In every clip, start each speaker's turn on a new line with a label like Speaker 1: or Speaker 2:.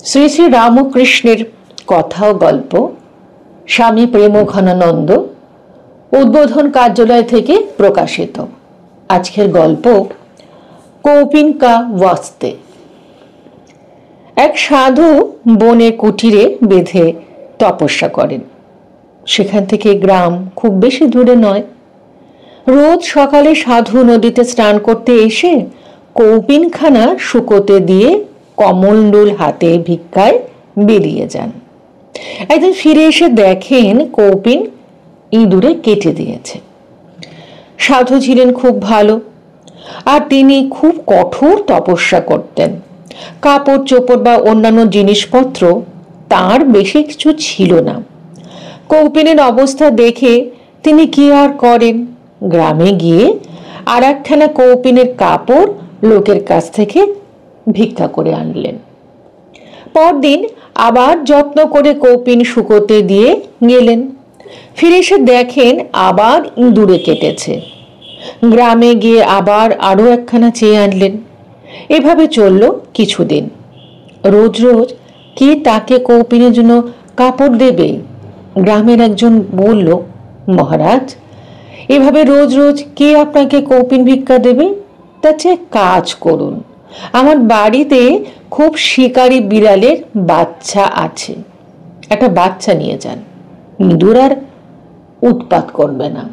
Speaker 1: শ্রী শ্রী রামকৃষ্ণের কথা ও গল্প স্বামী প্রেমঘনানন্দ উদ্বোধন কার্যালয় থেকে প্রকাশিত। আজকের গল্প কৌপিন কা ওয়াস্তে। এক সাধু বনে কুটিরে বেঁধে তপস্যা করেন। সেখান থেকে গ্রাম খুব বেশি দূরে নয়। রোজ সকালে সাধু নদীতে স্নান করতে এসে কৌপিনখানা শুকোতে দিয়ে কমণ্ডল হাতে ভিক্ষায় বেরিয়ে যান। একদিন ফিরে এসে দেখেন কৌপিন ইঁদুরে কেটে দিয়েছে। সাধু ছিলেন খুব ভালো, আর তিনি খুব কঠোর তপস্যা করতেন। কাপড় চোপড় বা অন্যান্য জিনিসপত্র তার বেশি কিছু ছিল না। কৌপিনের অবস্থা দেখে তিনি কি আর করেন, গ্রামে গিয়ে আর একখানা কৌপিনের কাপড় লোকের কাছ থেকে ভিক্ষা করে আনলেন। পরদিন আবার যত্ন করে কৌপিন শুকোতে দিয়ে গেলেন। ফিরে এসে দেখেন আবার ইঁদুরে কেটেছে। গ্রামে গিয়ে আবার আরো একখানা চেয়ে আনলেন। এভাবে চলল কিছুদিন। রোজ রোজ কে তাকে কৌপিনের জন্য কাপড় দেবে? গ্রামের একজন বলল, মহারাজ, এভাবে রোজ রোজ কে আপনাকে কৌপিন ভিক্ষা দেবে? তার চেয়ে কাজ করুন, আমার বাড়িতে খুব শিকারী বিড়ালের বাচ্চা আছে, একটা বাচ্চা নিয়ে যান, ইঁদুর আর উৎপাত করবে না।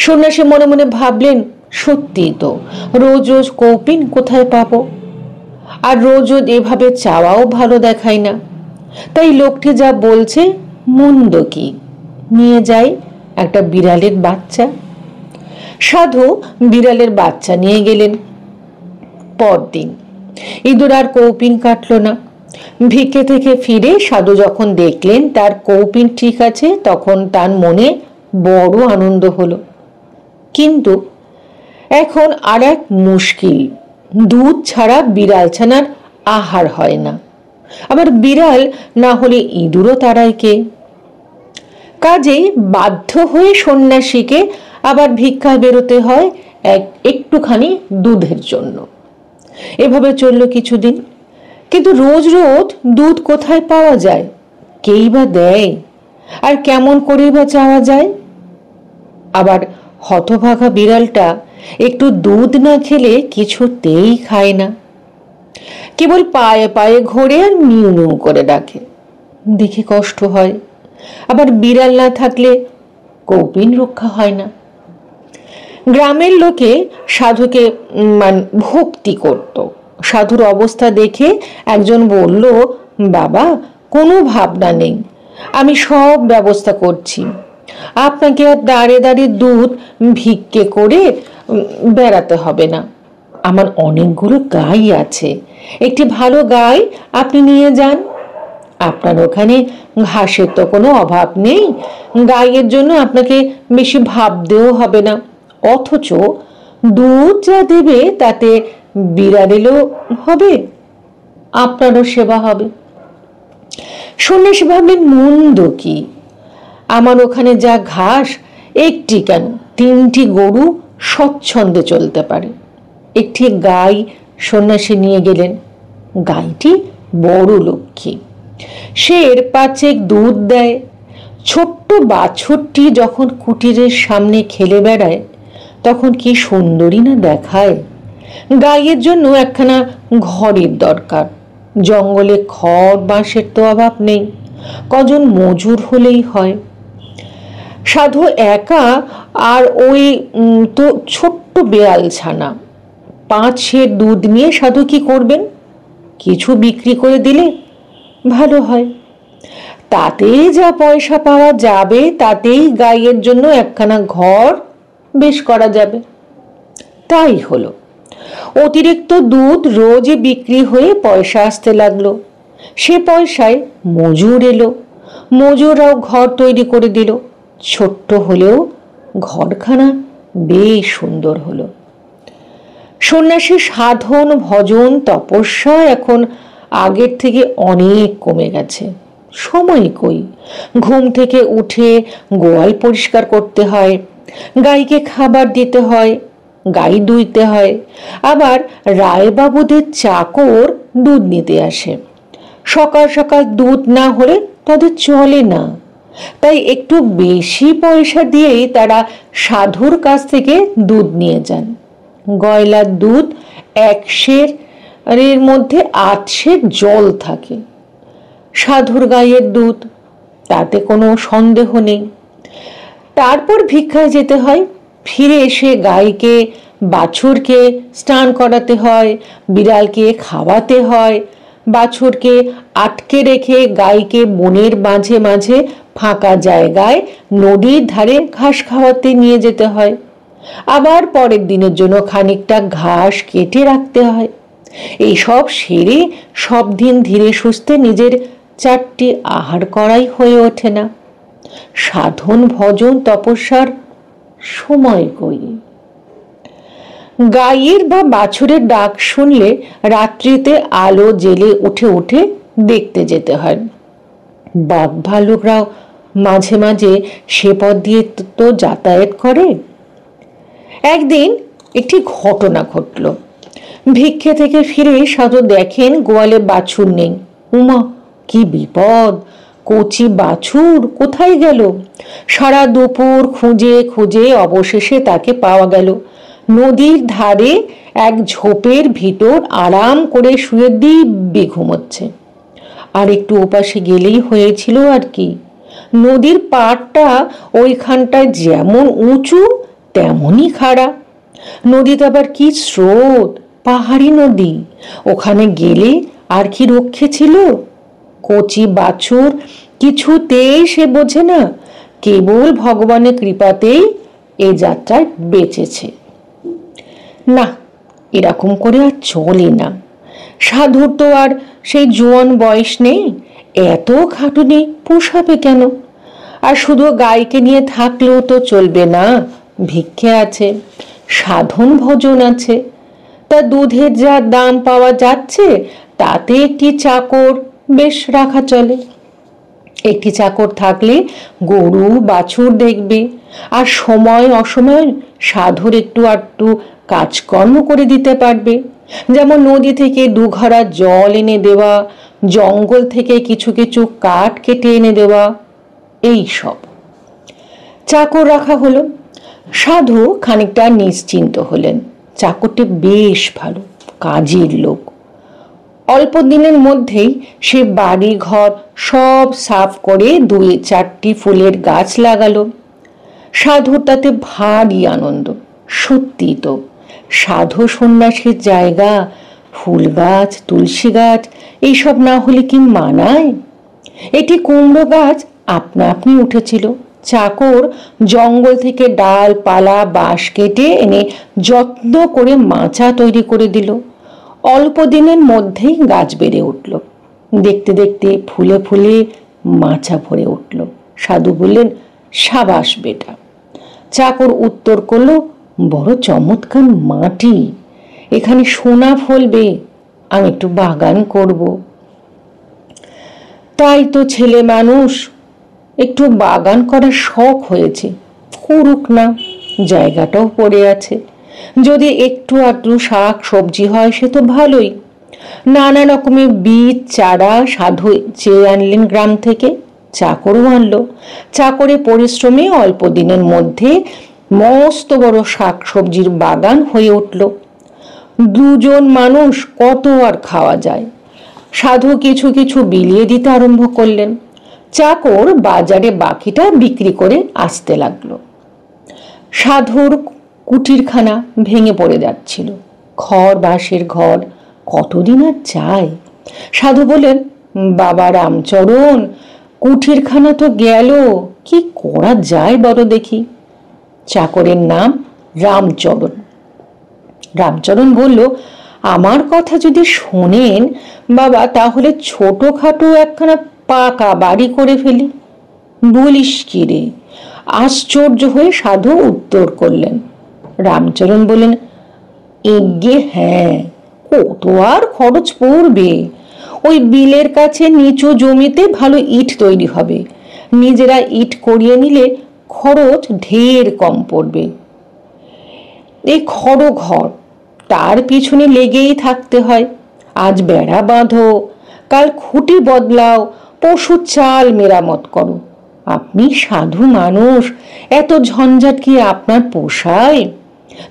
Speaker 1: সন্ন্যাসী মনে মনে ভাবলেন, সত্যি তো, রোজ রোজ কৌপিন কোথায় পাবো? আর রোজ রোজ এভাবে চাওয়াও ভালো দেখায় না। তাই লোকটি যা বলছে মন্দ কি, নিয়ে যাই একটা বিড়ালের বাচ্চা। সাধু বিড়ালের বাচ্চা নিয়ে গেলেন। পরদিন ইঁদুর আর কৌপিন কাটল না। ভিক্ষে থেকে ফিরে সাধু যখন দেখলেন তার কৌপিন ঠিক আছে, তখন তার মনে বড় আনন্দ হলো। কিন্তু এখন আর এক মুশকিল, দুধ ছাড়া বিড়াল ছানার আহার হয় না। আবার বিড়াল না হলে ইঁদুরও তাড়ায় কে? কাজেই বাধ্য হয়ে সন্ন্যাসীকে আবার ভিক্ষায় বেরোতে হয় একটুখানি দুধের জন্য। এভাবে চলল কিছুদিন। কিন্তু রোজ রোজ দুধ কোথায় পাওয়া যায়? কেই বা দেয়? আর কেমন করে বা চাওয়া যায়? আবার হতভাগা বিড়ালটা একটু দুধ না খেলে কিছুতেই খায় না, কেবল পায়ে পায়ে ঘোরে আর মিউ মিউ করে ডাকে। দেখে কষ্ট হয়। আবার বিড়াল না থাকলে কৌপিন রক্ষা হয় না। গ্রামের লোকে সাধুকে ভক্তি করত। সাধুর অবস্থা দেখে একজন বলল, বাবা, কোনো ভাবনা নেই, আমি সব ব্যবস্থা করছি, আপনাকে আর দাঁড়িয়ে দাঁড়িয়ে দুধ ভিক্ষে করে বেড়াতে হবে না। আমার অনেকগুলো গাই আছে, একটি ভালো গাই আপনি নিয়ে যান। আপনার ওখানে ঘাসের তো কোনো অভাব নেই, গাইয়ের জন্য আপনাকে বেশি ভাবতেও হবে না, অথচ দুধ যা দেবে তাতে বিড়ালেরও হবে, আপনারও সেবা হবে। সন্ন্যাসী ভাবলেন, মন্দ কি, আমার ওখানে যা ঘাস, একটি কেন 3টি গরু স্বচ্ছন্দে চলতে পারে। একটি গাই সন্ন্যাসী নিয়ে গেলেন। গাইটি বড় লক্ষ্মী, সে 5 দুধ দেয়। ছোট্ট বাছুরটি যখন কুটিরের সামনে খেলে বেড়ায় তখন কি সুন্দরী না দেখায়। গাইয়ের জন্য একখানা ঘরের দরকার। জঙ্গলে খড় বাঁশের তো অভাব নেই, কজন মজুর হলেই হয়। সাধু একা, আর ওই তো ছোট্ট বেড়াল ছানা, 5 সের দুধ নিয়ে সাধু কি করবেন? কিছু বিক্রি করে দিলে ভালো হয়, তাতে যা পয়সা পাওয়া যাবে তাতেই গাইয়ের জন্য একখানা ঘর বেশ করা যাবে। তাই হলো। অতিরিক্ত দুধ রোজই বিক্রি হয়ে পয়সা আসতে লাগলো। সে পয়সায় মজুর এলো, মজুররাও ঘর তৈরি করে দিল। ছোট্ট হলেও ঘরখানা বেশ সুন্দর হলো। সন্ন্যাসী সাধন, ভজন, তপস্যা এখন আগের থেকে অনেক কমে গেছে। সময় কই, ঘুম থেকে উঠে গোয়াল পরিষ্কার করতে হয়, গাইকে খাবার দিতে হয়, গাই দুইতে হয়, আবার রায়বাবুদের চাকর দুধ নিতে আসে। সকাল সকাল দুধ না হলে তাদের চলে না, তাই একটু বেশি পয়সা দিয়েই তারা সাধুর কাছ থেকে দুধ নিয়ে যান। গয়লার দুধ 1 সেরের মধ্যে 8 সের জল থাকে। সাধুর গায়ের দুধ, তাতে কোনো সন্দেহ নেই। তারপর ভিক্ষায় যেতে হয়। ফিরে এসে গাইকে বাছুরকে স্নান করাতে হয়, বিড়ালকে খাওয়াতে হয়, বাছুরকে আটকে রেখে গাইকে বনের মাঝে মাঝে ফাঁকা জায়গায় নদীর ধারে ঘাস খাওয়াতে নিয়ে যেতে হয়। আবার পরের দিনের জন্য খানিকটা ঘাস কেটে রাখতে হয়। এই সব সেরে সব দিন ধীরে সুস্থে নিজের 4টি আহার করাই হয়ে ওঠে না। সাধন ভজন তপস্যার সময় কই? গাইয়ের বা বাছুরের ডাক শুনলে রাত্রিতে আলো জেলে উঠে উঠে দেখতে যেতে হয়। বাঘ ভালুকরাও মাঝে মাঝে সে পথ দিয়ে তো যাতায়াত করে। একদিন একটি ঘটনা ঘটল। ভিক্ষে থেকে ফিরে সাধু দেখেন গোয়ালে বাছুর নেই। উমা, কি বিপদ! কচি বাছুর কোথায় গেল? সারা দুপুর খুঁজে খুঁজে অবশেষে তাকে পাওয়া গেল। নদীর ধারে এক ঝোপের ভিতর আরাম করে শুয়ে দিব্যি ঘুমোচ্ছে। আর একটু ওপাশে গেলেই হয়েছিল আর কি। নদীর পাড়টা ওইখানটায় যেমন উঁচু তেমনই খাড়া। নদীতে আবার কি স্রোত, পাহাড়ি নদী। ওখানে গেলে আর কি রক্ষে ছিল? কচি বাছুর কিছুতেই সে বোঝে না, কেবল ভগবানের কৃপাতেই এই যাত্রায় বেঁচেছে। না, এরকম করে আর চলে না। সাধুর তো আর সেই জোয়ান বয়স নেই, এত খাটুনি পোষাবে কেন? আর শুধু গাইকে নিয়ে থাকলেও তো চলবে না। ভিক্ষে আছে, সাধন ভজন আছে, তা দুধের যা দাম পাওয়া যাচ্ছে তাতে একটি চাকর বেশ রাখা চলে। একটি চাকর থাকলে গরু বাছুর দেখবে, আর সময় অসময় সাধুর একটু আধটু কাজকর্ম করে দিতে পারবে। যেমন নদী থেকে 2 ঘড়া জল এনে দেওয়া, জঙ্গল থেকে কিছু কিছু কাঠ কেটে এনে দেওয়া, এই সব। চাকর রাখা হলো। সাধু খানিকটা নিশ্চিন্ত হলেন। চাকরটি বেশ ভালো কাজের লোক। অল্প দিনের মধ্যেই সে বাড়ি ঘর সব সাফ করে 2-4টি ফুলের গাছ লাগালো। সাধুর তাতে ভারী আনন্দ। সত্যি তো, সাধু সন্ন্যাসীর জায়গা ফুল গাছ, তুলসী গাছ এইসব না হলে কি মানায়? এটি কুমড়ো গাছ আপনা আপনি উঠেছিল। চাকর জঙ্গল থেকে ডাল পালা বাঁশ কেটে এনে যত্ন করে মাচা তৈরি করে দিল। অল্প দিনের মধ্যেই গাছ বেড়ে উঠল। দেখতে দেখতে ফুলে ফুলে মাচা ভরে উঠল। সাধু বললেন, সাবাস বেটা। চাকর উত্তর করল, বড় চমৎকার মাটি, এখানে সোনা ফলবে, আমি একটু বাগান করব। তাই তো ছেলে মানুষ, একটু বাগান করার শখ হয়েছে, করুক না, জায়গাটাও পড়ে আছে। যদি একটু আধটু শাক সবজি হয় সে তো ভালোই। নানা রকমের বীজ চারা সাধু চেয়ে আনলেন গ্রাম থেকে। চাকরও আনলো। চাকরে পরিশ্রমে অল্প দিনের মধ্যে মস্ত বড় শাক সবজির বাগান হয়ে উঠল। 2 জন মানুষ কত আর খাওয়া যায়। সাধু কিছু কিছু বিলিয়ে দিতে আরম্ভ করলেন। চাকর বাজারে বাকিটা বিক্রি করে আসতে লাগলো। সাধুর কুটিরখানা ভেঙে পড়ে যাচ্ছিল। খড় বাঁশের ঘর কতদিন আর চায়? সাধু বলেন, বাবা রামচরণ, কুঠিরখানা তো গেল, কি করা যায় বড় দেখি। চাকরের নাম রামচরণ। রামচরণ বলল, আমার কথা যদি শোনেন বাবা, তাহলে ছোটখাটো একখানা পাকা বাড়ি করে ফেলি। বলিস কি রে? আশ্চর্য হয়ে সাধু উত্তর করলেন। রামচরণ বললেন, এগে হ্যাঁ, কত আর খরচ পড়বে? ওই বিলের কাছে নিচু জমিতে ভালো ইট তৈরি হবে। নিজেরা ইট করিয়ে নিলে খরচ ঢের কম পড়বে। এই খড় ঘর, তার পিছনে লেগেই থাকতে হয়। আজ বেড়া বাঁধো, কাল খুঁটি বদলাও, পশু চাল মেরামত করো। আপনি সাধু মানুষ, এত ঝঞ্ঝাট কি আপনার পোষায়?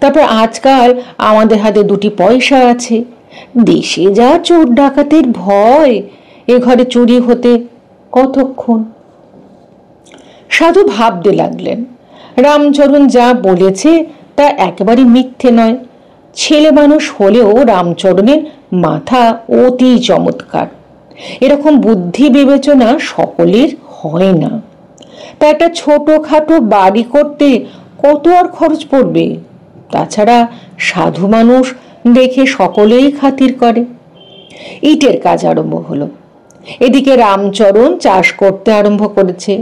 Speaker 1: তারপর আজকাল আমাদের হাতে দুটি পয়সা আছে, দেশে যা চোর ডাকাতের ভয়, এ ঘরে চুরি হতে কতক্ষণ। সাধু ভাবতে লাগলেন, রামচরণ যা বলেছে তা একেবারে মিথ্যে নয়। ছেলে মানুষ হলেও রামচরণের মাথা অতি চমৎকার। এরকম বুদ্ধি বিবেচনা সকলের হয় না। তা একটা ছোটখাটো বাড়ি করতে কত আর খরচ পড়বে? তাছাড়া সাধু মানুষ দেখে সকলেই খাতির করে। ইটের কাজ আরম্ভ হলো। এদিকে রামচরণ চাষ করতে আরম্ভ করেছে।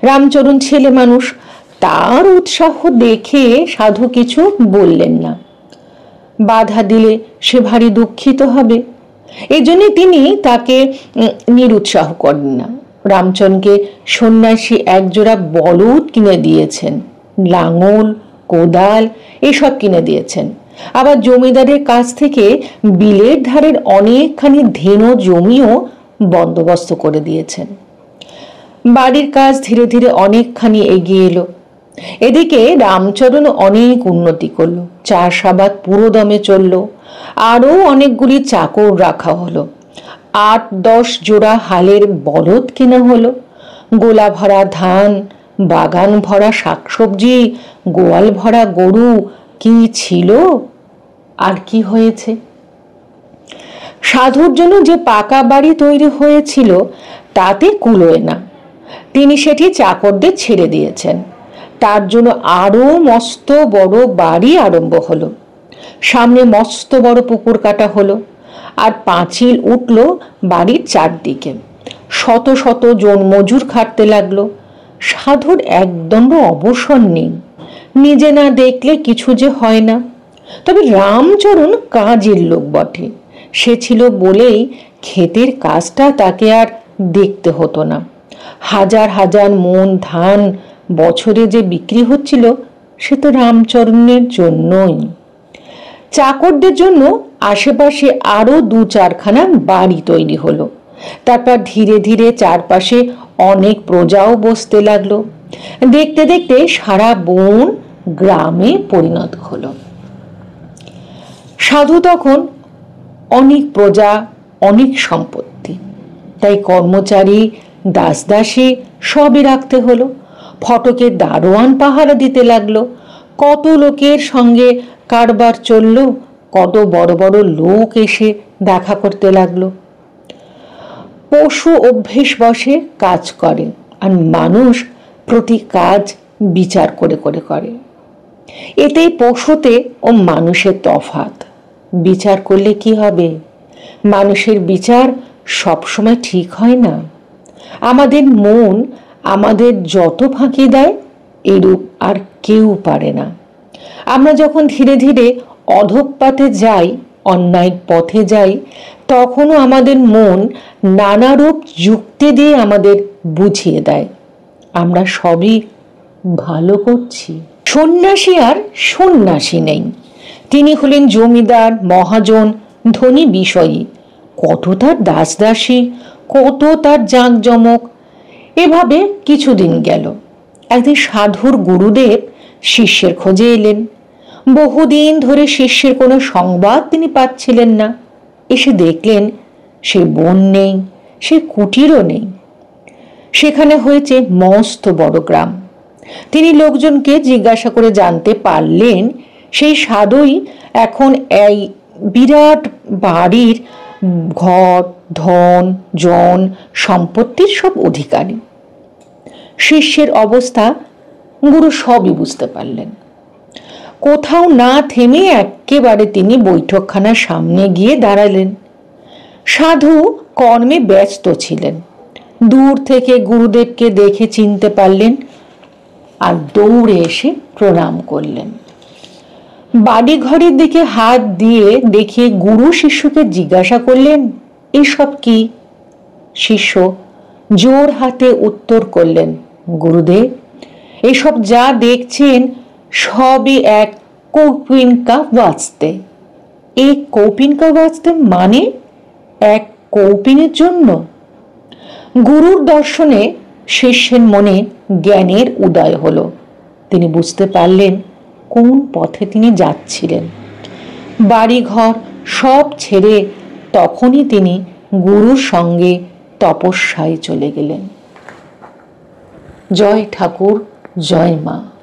Speaker 1: রামচরণ ছেলে মানুষ, তার উৎসাহ দেখে সাধু কিছু বললেন না। বাধা দিলে সে ভারী দুঃখিত হবে, এজন্য তিনি তাকে নিরুৎসাহ করেন না। রামচরণকে সন্ন্যাসী একজোড়া বলদ কিনে দিয়েছেন, লাঙল কোদাল এসব কিনে দিয়েছেন। আবার জমিদারের কাছ থেকে বিলের ধারের অনেকখানি ধেনো জমিও বন্দোবস্ত করে দিয়েছেন। বাড়ির কাজ ধীরে ধীরে অনেকখানি এগিয়ে এলো। এদিকে রামচরণ অনেক উন্নতি করলো, চাষাবাদ পুরো দমে চললো। আরো অনেকগুলি চাকর রাখা হলো, 8-10 জোড়া হালের বলদ কেনা হলো, গোলা ভরা ধান, বাগান ভরা শাকসবজি, গোয়াল ভরা গরু, কি ছিল আর কি হয়েছে। সাধুর জন্য যে পাকা বাড়ি তৈরি হয়েছিল তাতে কুলোয় না, তিনি সেটি চাকরদের ছেড়ে দিয়েছেন। তার জন্য আরো মস্ত বড় বাড়ি আরম্ভ হলো। সামনে মস্ত বড় পুকুর কাটা হলো, আর পাঁচিল উঠল বাড়ির চারদিকে। শত শত জন মজুর খাটতে লাগলো। সাধুর একদণ্ড অবসর নেই, নিজে না দেখলে কিছু যে হয় না। তবে রামচরণ কাজের লোক বটে, সে ছিল বলেই ক্ষেতের কাজটা তাকে আর দেখতে হতো না। হাজার হাজার মন ধান বছরে যে বিক্রি হচ্ছিল সে তো রামচরণের জন্যই। চাকরদের জন্য আশেপাশে আরো 2-4খানা বাড়ি তৈরি হলো। তারপর ধীরে ধীরে চারপাশে অনেক প্রজাও বসতে লাগলো। দেখতে দেখতে সারা বন গ্রামে পরিণত হলো। সাধু তখন অনেক প্রজা, অনেক সম্পত্তি, তাই কর্মচারী দাসদাসী সবই রাখতে হলো। ফটকে দারোয়ান পাহারা দিতে লাগলো। কত লোকের সঙ্গে কারবার চলল, কত বড় বড় লোক এসে দেখা করতে লাগলো। পশু অভ্যেস বসে কাজ করে, আর মানুষ প্রতি কাজ বিচার করে করে করে। এতেই পশুতে ও মানুষের তফাৎ। বিচার করলে কি হবে? মানুষের বিচার সবসময় ঠিক হয় না। আমাদের মন আমাদের যত ফাঁকি দেয় এরূপ আর কেউ পারে না। আমরা যখন ধীরে ধীরে অধঃপাতে যাই, অন্যায়ের পথে যাই, তখনও আমাদের মন নানারূপ যুক্তি দিয়ে আমাদের বুঝিয়ে দেয় আমরা সবই ভালো করছি। সন্ন্যাসী আর সন্ন্যাসী নেই, তিনি হলেন জমিদার, মহাজন, ধনী বিষয়ী। কত তার দাসদাসী, কত তার জাঁকজমক। এভাবে কিছুদিন গেল। একদিন সাধুর গুরুদেব শিষ্যের খোঁজে এলেন। বহুদিন ধরে শিষ্যের কোনো সংবাদ তিনি পাচ্ছিলেন না। এসে দেখলেন সে বন নেই, সে কুটিরও নেই। সেখানে হয়েছে মস্ত বড় গ্রাম। তিনি লোকজনকে জিজ্ঞাসা করে জানতে পারলেন সেই সাধুই এখন এই বিরাট বাড়ির ঘর, ধন, জন, সম্পত্তির সব অধিকারী। শিষ্যের অবস্থা গুরু সবই বুঝতে পারলেন। কোথাও না থেমে একেবারে তিনি বৈঠকখানার সামনে গিয়ে দাঁড়ালেন। সাধু কর্মে ব্যস্ত ছিলেন। দূর থেকে গুরুদেবকে দেখে চিনতে পারলেন আর দৌড়ে এসে প্রণাম করলেন। বাড়ি ঘরের দিকে হাত দিয়ে দেখে গুরু শিষ্যকে জিজ্ঞাসা করলেন, এসব কি? শিষ্য জোর হাতে উত্তর করলেন, গুরুদেব, এসব যা দেখছেন সবই এক কৌপিন কা বাস্তে। এই কৌপিন কা বাস্তে মানে এক কৌপিনের জন্য? গুরুর দর্শনে শিষ্যের মনে জ্ঞানের উদয় হলো। তিনি বুঝতে পারলেন কোন পথে তিনি যাচ্ছিলেন। বাড়িঘর সব ছেড়ে তখনই তিনি গুরুর সঙ্গে তপস্যায় চলে গেলেন। জয় ঠাকুর, জয় মা।